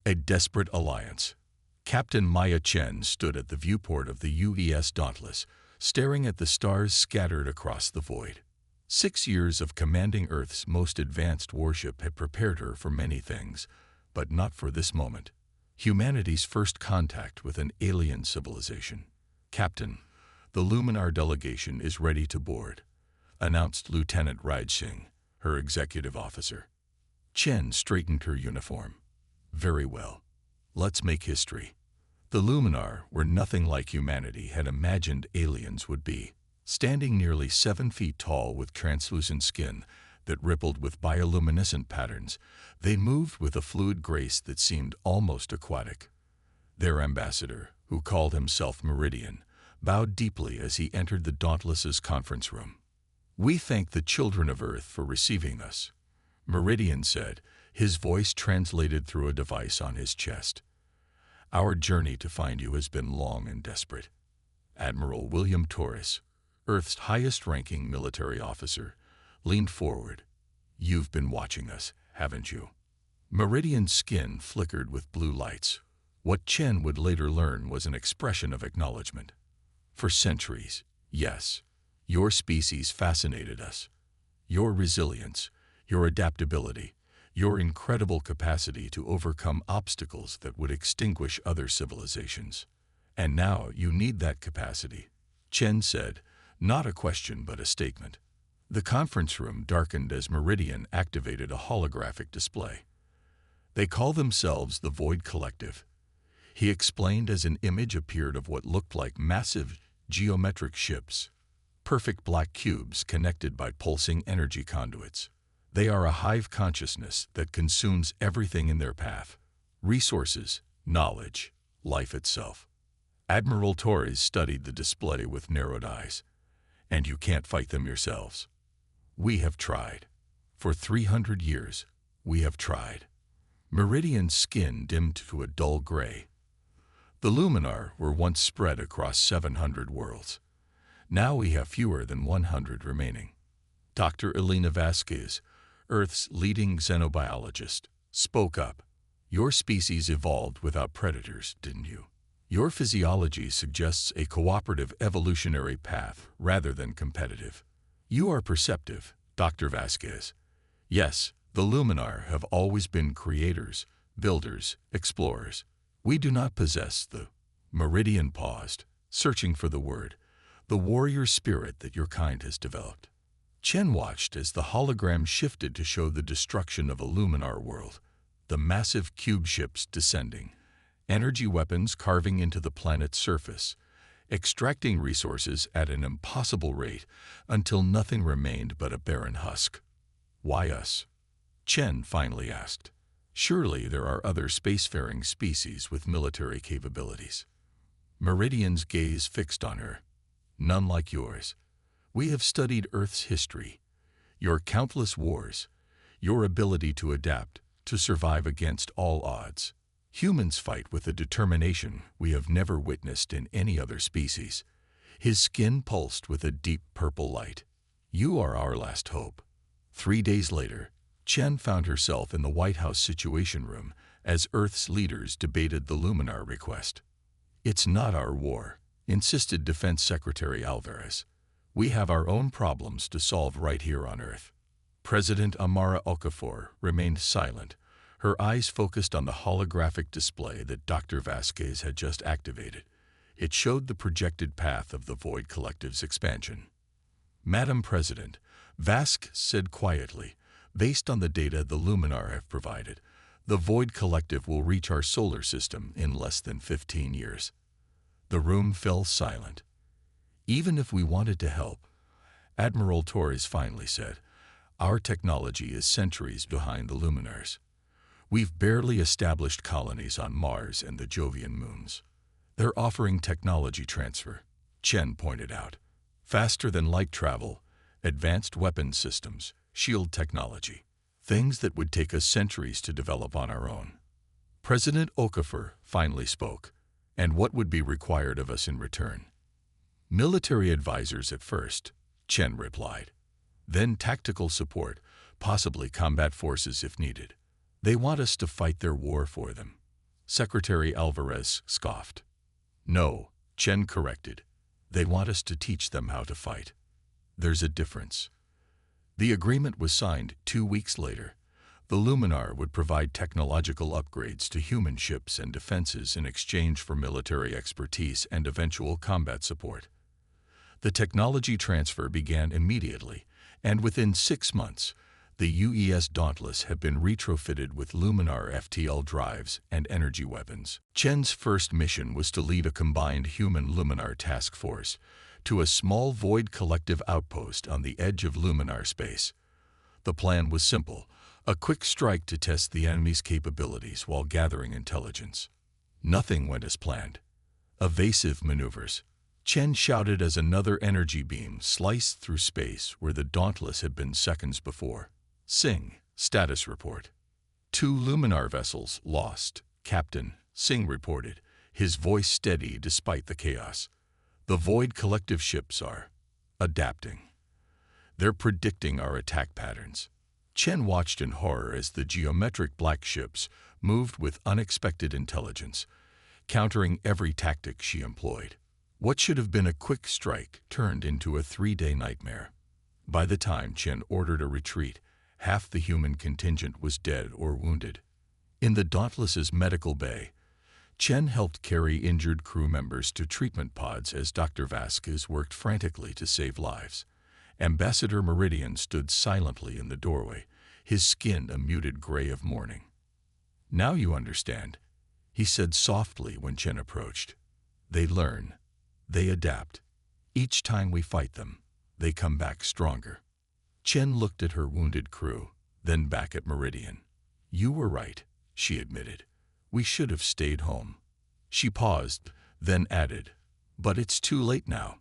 A desperate alliance. Captain Maya Chen stood at the viewport of the UES Dauntless, staring at the stars scattered across the void. 6 years of commanding Earth's most advanced warship had prepared her for many things, but not for this moment. Humanity's first contact with an alien civilization. "Captain, the Luminar delegation is ready to board," announced Lieutenant Raj Singh, her executive officer. Chen straightened her uniform. "Very well. Let's make history." The Luminar were nothing like humanity had imagined aliens would be. Standing nearly 7 feet tall with translucent skin that rippled with bioluminescent patterns, they moved with a fluid grace that seemed almost aquatic. Their ambassador, who called himself Meridian, bowed deeply as he entered the Dauntless's conference room. "We thank the children of Earth for receiving us," Meridian said, his voice translated through a device on his chest. "Our journey to find you has been long and desperate." Admiral William Torres, Earth's highest-ranking military officer, leaned forward. "You've been watching us, haven't you?" Meridian's skin flickered with blue lights. What Chen would later learn was an expression of acknowledgement. "For centuries, yes. Your species fascinated us. Your resilience, your adaptability, your incredible capacity to overcome obstacles that would extinguish other civilizations. And now you need that capacity," Chen said, not a question but a statement. The conference room darkened as Meridian activated a holographic display. "They call themselves the Void Collective," he explained as an image appeared of what looked like massive geometric ships, perfect black cubes connected by pulsing energy conduits. "They are a hive consciousness that consumes everything in their path: resources, knowledge, life itself." Admiral Torres studied the display with narrowed eyes. "And you can't fight them yourselves?" "We have tried. For 300 years, we have tried." Meridian's skin dimmed to a dull gray. The Luminar were once spread across 700 worlds. Now we have fewer than 100 remaining. Dr. Elena Vasquez, Earth's leading xenobiologist, spoke up. "Your species evolved without predators, didn't you? Your physiology suggests a cooperative evolutionary path rather than competitive." "You are perceptive, Dr. Vasquez." "Yes, the Luminar have always been creators, builders, explorers. We do not possess the—" Meridian paused, searching for the word, "the warrior spirit that your kind has developed." Chen watched as the hologram shifted to show the destruction of a Luminar world, the massive cube ships descending, energy weapons carving into the planet's surface, extracting resources at an impossible rate until nothing remained but a barren husk. "Why us?" Chen finally asked. "Surely there are other spacefaring species with military capabilities." Meridian's gaze fixed on her. "None like yours. We have studied Earth's history, your countless wars, your ability to adapt, to survive against all odds. Humans fight with a determination we have never witnessed in any other species." His skin pulsed with a deep purple light. "You are our last hope." 3 days later, Chen found herself in the White House Situation Room as Earth's leaders debated the Luminar request. "It's not our war," insisted Defense Secretary Alvarez. "We have our own problems to solve right here on Earth." President Amara Okafor remained silent, her eyes focused on the holographic display that Dr. Vasquez had just activated. It showed the projected path of the Void Collective's expansion. "Madam President," Vasquez said quietly, "based on the data the Luminar have provided, the Void Collective will reach our solar system in less than 15 years. The room fell silent. "Even if we wanted to help," Admiral Torres finally said, "our technology is centuries behind the Luminars. We've barely established colonies on Mars and the Jovian moons." "They're offering technology transfer," Chen pointed out. "Faster than light travel, advanced weapons systems, shield technology. Things that would take us centuries to develop on our own." President Okafor finally spoke. "And what would be required of us in return?" "Military advisors at first," Chen replied. "Then tactical support, possibly combat forces if needed. They want us to fight their war for them." Secretary Alvarez scoffed. No, Chen corrected. They want us to teach them how to fight. There's a difference. The agreement was signed 2 weeks later. The Luminar would provide technological upgrades to human ships and defenses in exchange for military expertise and eventual combat support. The technology transfer began immediately, and within 6 months, the UES Dauntless had been retrofitted with Luminar FTL drives and energy weapons. Chen's first mission was to lead a combined human-Luminar task force to a small Void collective outpost on the edge of Luminar space. The plan was simple: a quick strike to test the enemy's capabilities while gathering intelligence. Nothing went as planned. Evasive maneuvers. Chen shouted as another energy beam sliced through space where the Dauntless had been seconds before. Singh, status report. 2 Luminar vessels lost, Captain, Singh reported, his voice steady despite the chaos. The Void collective ships are adapting. They're predicting our attack patterns. Chen watched in horror as the geometric black ships moved with unexpected intelligence, countering every tactic she employed. What should have been a quick strike turned into a 3-day nightmare. By the time Chen ordered a retreat, half the human contingent was dead or wounded. In the Dauntless's medical bay, Chen helped carry injured crew members to treatment pods as Dr. Vasquez worked frantically to save lives. Ambassador Meridian stood silently in the doorway, his skin a muted gray of mourning. "Now you understand," he said softly when Chen approached. "They learn. They adapt. Each time we fight them, they come back stronger." Chen looked at her wounded crew, then back at Meridian. "You were right," she admitted. "We should have stayed home." She paused, then added, "But it's too late now.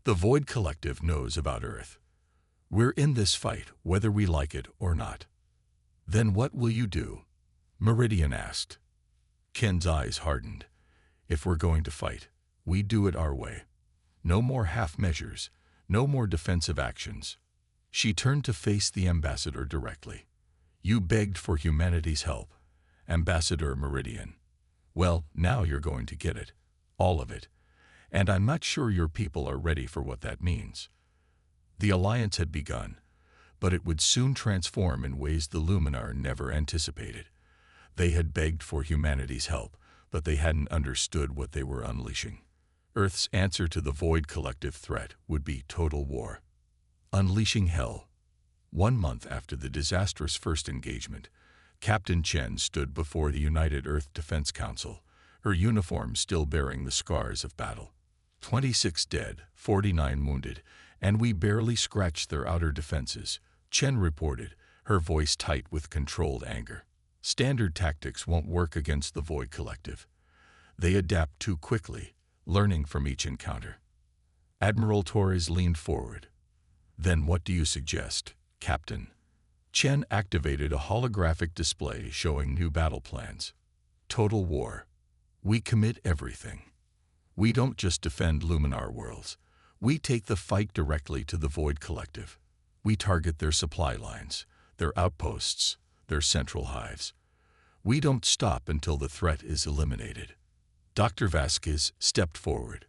The Void Collective knows about Earth. We're in this fight whether we like it or not." "Then what will you do?" Meridian asked. Chen's eyes hardened. "If we're going to fight, we do it our way. No more half measures, no more defensive actions." She turned to face the ambassador directly. "You begged for humanity's help, Ambassador Meridian. Well, now you're going to get it. All of it. And I'm not sure your people are ready for what that means." The alliance had begun, but it would soon transform in ways the Luminar never anticipated. They had begged for humanity's help, but they hadn't understood what they were unleashing. Earth's answer to the Void collective threat would be total war. Unleashing hell. 1 month after the disastrous first engagement, Captain Chen stood before the United Earth Defense Council, her uniform still bearing the scars of battle. 26 dead, 49 wounded, and we barely scratched their outer defenses, Chen reported, her voice tight with controlled anger. Standard tactics won't work against the Void collective. They adapt too quickly, learning from each encounter. Admiral Torres leaned forward. "Then what do you suggest, Captain?" Chen activated a holographic display showing new battle plans. "Total war. We commit everything. We don't just defend Luminar worlds. We take the fight directly to the Void collective. We target their supply lines, their outposts, their central hives. We don't stop until the threat is eliminated." Dr. Vasquez stepped forward.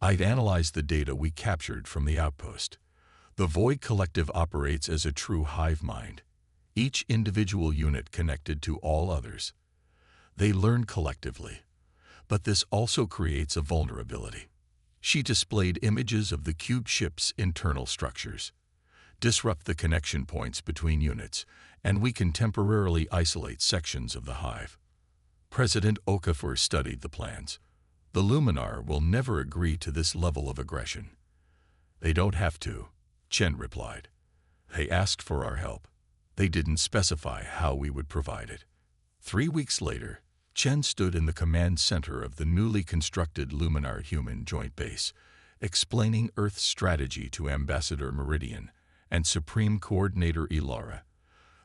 "I've analyzed the data we captured from the outpost. The Void collective operates as a true hive mind, each individual unit connected to all others. They learn collectively, but this also creates a vulnerability." She displayed images of the cube ship's internal structures. "Disrupt the connection points between units, and we can temporarily isolate sections of the hive." President Okafor studied the plans. "The Luminar will never agree to this level of aggression." "They don't have to," Chen replied. "They asked for our help. They didn't specify how we would provide it." 3 weeks later, Chen stood in the command center of the newly constructed Luminar Human Joint Base, explaining Earth's strategy to Ambassador Meridian and Supreme Coordinator Ilara,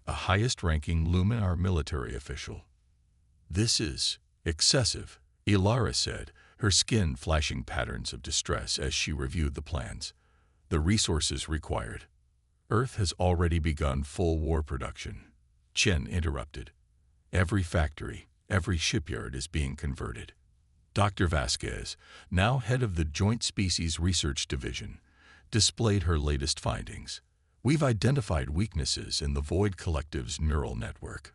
a highest-ranking Luminar military official. "This is excessive," Ilara said, her skin flashing patterns of distress as she reviewed the plans. "The resources required." "Earth has already begun full war production," Chen interrupted. "Every factory, Every shipyard is being converted. Dr. Vasquez, now head of the Joint Species Research Division, displayed her latest findings. We've identified weaknesses in the Void Collective's neural network.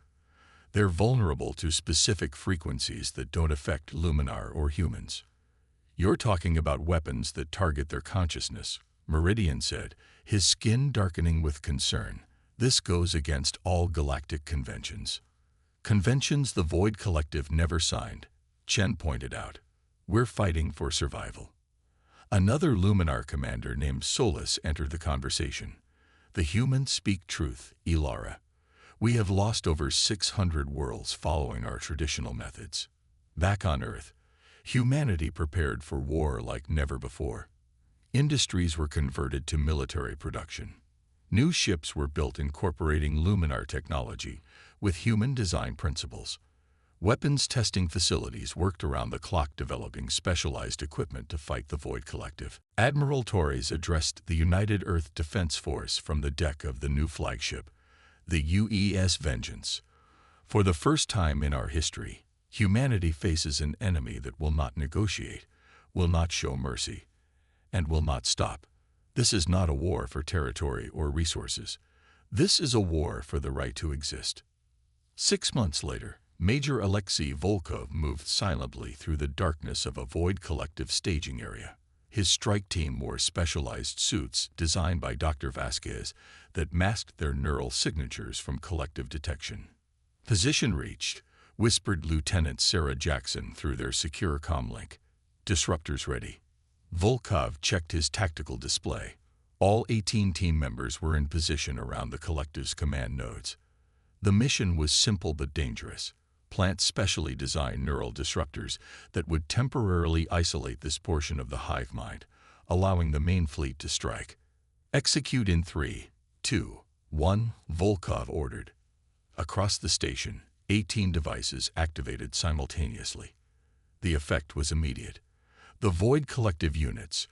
They're vulnerable to specific frequencies that don't affect Luminar or humans. You're talking about weapons that target their consciousness, Meridian said, his skin darkening with concern. This goes against all galactic conventions. Conventions the Void Collective never signed, Chen pointed out. We're fighting for survival. Another Luminar commander named Solus entered the conversation. The humans speak truth, Ilara. We have lost over 600 worlds following our traditional methods. Back on Earth, humanity prepared for war like never before. Industries were converted to military production. New ships were built incorporating Luminar technology with human design principles. Weapons testing facilities worked around the clock developing specialized equipment to fight the Void Collective. Admiral Torres addressed the United Earth Defense Force from the deck of the new flagship, the UES Vengeance. For the first time in our history, humanity faces an enemy that will not negotiate, will not show mercy, and will not stop. This is not a war for territory or resources. This is a war for the right to exist. 6 months later, Major Alexei Volkov moved silently through the darkness of a Void Collective staging area. His strike team wore specialized suits designed by Dr. Vasquez that masked their neural signatures from collective detection. Position reached, whispered Lieutenant Sarah Jackson through their secure comlink. Disruptors ready. Volkov checked his tactical display. All 18 team members were in position around the collective's command nodes. The mission was simple but dangerous. Plant specially designed neural disruptors that would temporarily isolate this portion of the hive mind, allowing the main fleet to strike. Execute in 3, 2, 1, Volkov ordered. Across the station, 18 devices activated simultaneously. The effect was immediate. The Void Collective units,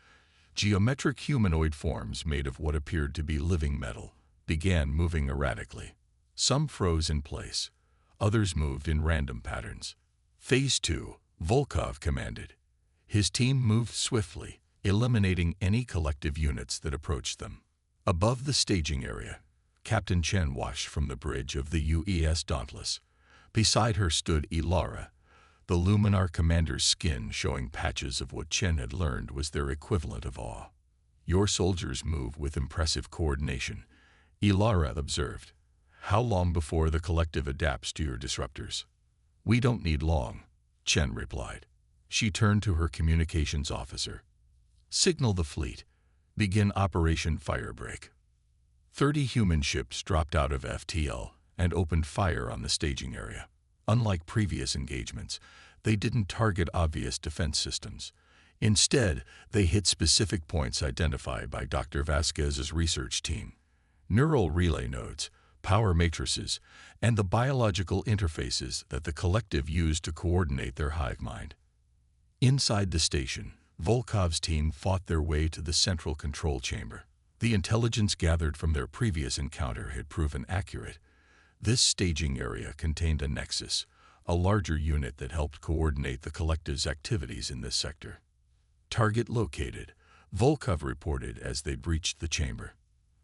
geometric humanoid forms made of what appeared to be living metal, began moving erratically. Some froze in place. Others moved in random patterns. Phase 2, Volkov commanded. His team moved swiftly, eliminating any collective units that approached them. Above the staging area, Captain Chen watched from the bridge of the UES Dauntless. Beside her stood Ilara, the Luminar commander's skin showing patches of what Chen had learned was their equivalent of awe. Your soldiers move with impressive coordination, Ilara observed. How long before the collective adapts to your disruptors? We don't need long, Chen replied. She turned to her communications officer. Signal the fleet. Begin Operation Firebreak. 30 human ships dropped out of FTL and opened fire on the staging area. Unlike previous engagements, they didn't target obvious defense systems. Instead, they hit specific points identified by Dr. Vasquez's research team. Neural relay nodes, power matrices, and the biological interfaces that the collective used to coordinate their hive mind. Inside the station, Volkov's team fought their way to the central control chamber. The intelligence gathered from their previous encounter had proven accurate. This staging area contained a nexus, a larger unit that helped coordinate the collective's activities in this sector. Target located, Volkov reported as they breached the chamber.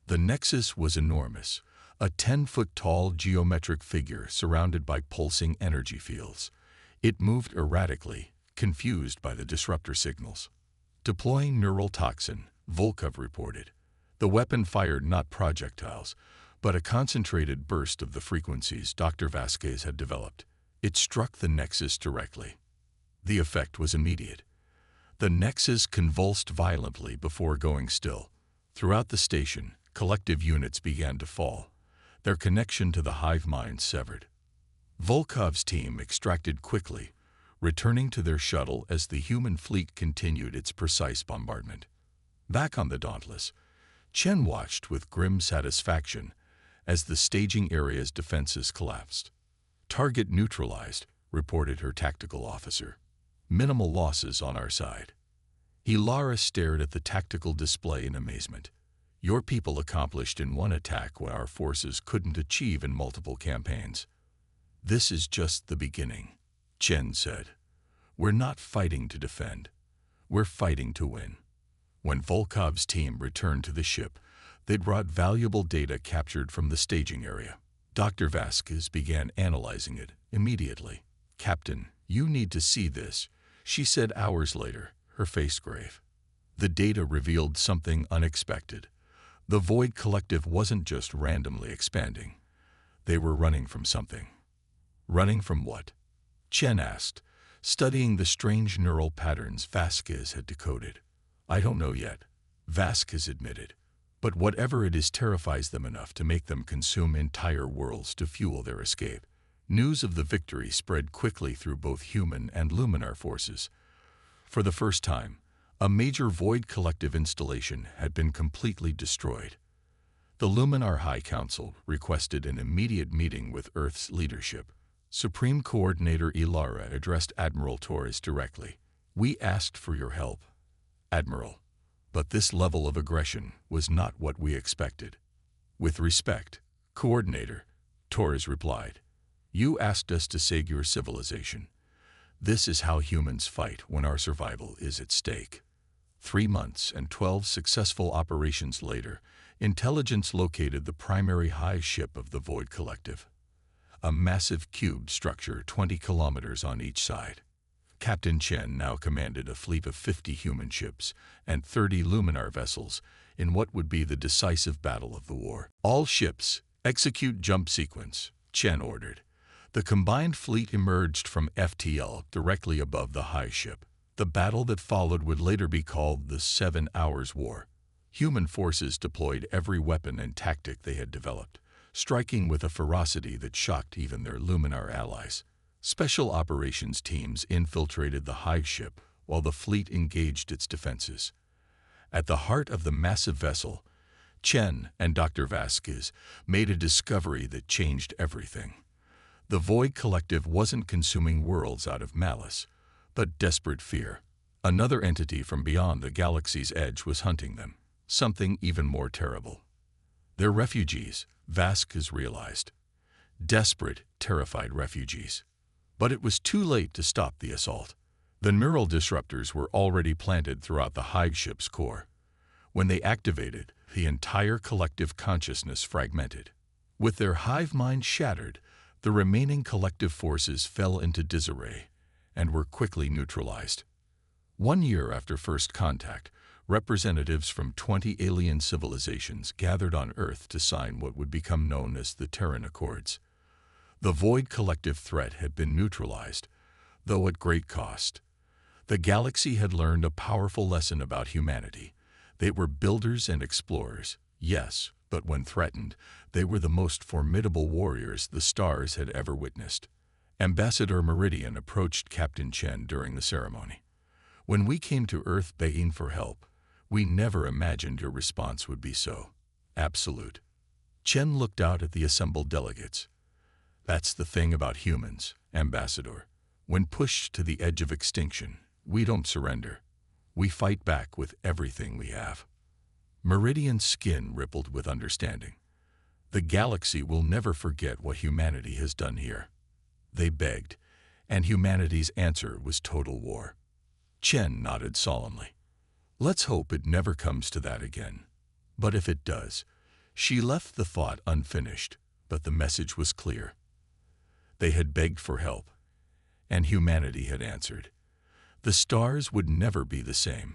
The nexus was enormous, a 10-foot-tall geometric figure surrounded by pulsing energy fields. It moved erratically, confused by the disruptor signals. Deploying neural toxin, Volkov reported. The weapon fired not projectiles, but a concentrated burst of the frequencies Dr. Vasquez had developed. It struck the nexus directly. The effect was immediate. The nexus convulsed violently before going still. Throughout the station, collective units began to fall, their connection to the hive mind severed. Volkov's team extracted quickly, returning to their shuttle as the human fleet continued its precise bombardment. Back on the Dauntless, Chen watched with grim satisfaction as the staging area's defenses collapsed. Target neutralized, reported her tactical officer. Minimal losses on our side. Ilara stared at the tactical display in amazement. Your people accomplished in one attack what our forces couldn't achieve in multiple campaigns. This is just the beginning. Chen said. "We're not fighting to defend. We're fighting to win." When Volkov's team returned to the ship, they brought valuable data captured from the staging area. Dr. Vasquez began analyzing it immediately. "Captain, you need to see this," she said hours later, her face grave. The data revealed something unexpected. The Void Collective wasn't just randomly expanding. They were running from something. Running from what? Chen asked, studying the strange neural patterns Vasquez had decoded. "I don't know yet," Vasquez admitted. "But whatever it is terrifies them enough to make them consume entire worlds to fuel their escape." News of the victory spread quickly through both human and Luminar forces. For the first time, a major Void Collective installation had been completely destroyed. The Luminar High Council requested an immediate meeting with Earth's leadership. Supreme Coordinator Ilara addressed Admiral Torres directly. "We asked for your help, Admiral, but this level of aggression was not what we expected." "With respect, Coordinator," Torres replied, "you asked us to save your civilization. This is how humans fight when our survival is at stake." 3 months and 12 successful operations later, intelligence located the primary hive ship of the Void Collective. A massive cubed structure 20 kilometers on each side. Captain Chen now commanded a fleet of 50 human ships and 30 Luminar vessels in what would be the decisive battle of the war. "All ships, execute jump sequence," Chen ordered. The combined fleet emerged from FTL directly above the high ship. The battle that followed would later be called the 7 Hours War. Human forces deployed every weapon and tactic they had developed, striking with a ferocity that shocked even their Luminar allies. Special operations teams infiltrated the hive ship while the fleet engaged its defenses. At the heart of the massive vessel, Chen and Dr. Vasquez made a discovery that changed everything. The Void Collective wasn't consuming worlds out of malice, but desperate fear. Another entity from beyond the galaxy's edge was hunting them, something even more terrible. "They're refugees," Vasquez realized. Desperate, terrified refugees. But it was too late to stop the assault. The neural disruptors were already planted throughout the hive ship's core. When they activated, the entire collective consciousness fragmented. With their hive mind shattered, the remaining collective forces fell into disarray and were quickly neutralized. 1 year after first contact, representatives from 20 alien civilizations gathered on Earth to sign what would become known as the Terran Accords. The Void Collective threat had been neutralized, though at great cost. The galaxy had learned a powerful lesson about humanity. They were builders and explorers, yes, but when threatened, they were the most formidable warriors the stars had ever witnessed. Ambassador Meridian approached Captain Chen during the ceremony. "When we came to Earth begging for help, we never imagined your response would be so absolute." Chen looked out at the assembled delegates. "That's the thing about humans, Ambassador. When pushed to the edge of extinction, we don't surrender. We fight back with everything we have." Meridian's skin rippled with understanding. "The galaxy will never forget what humanity has done here." They begged, and humanity's answer was total war. Chen nodded solemnly. "Let's hope it never comes to that again. But if it does," she left the thought unfinished, but the message was clear. They had begged for help, and humanity had answered. The stars would never be the same.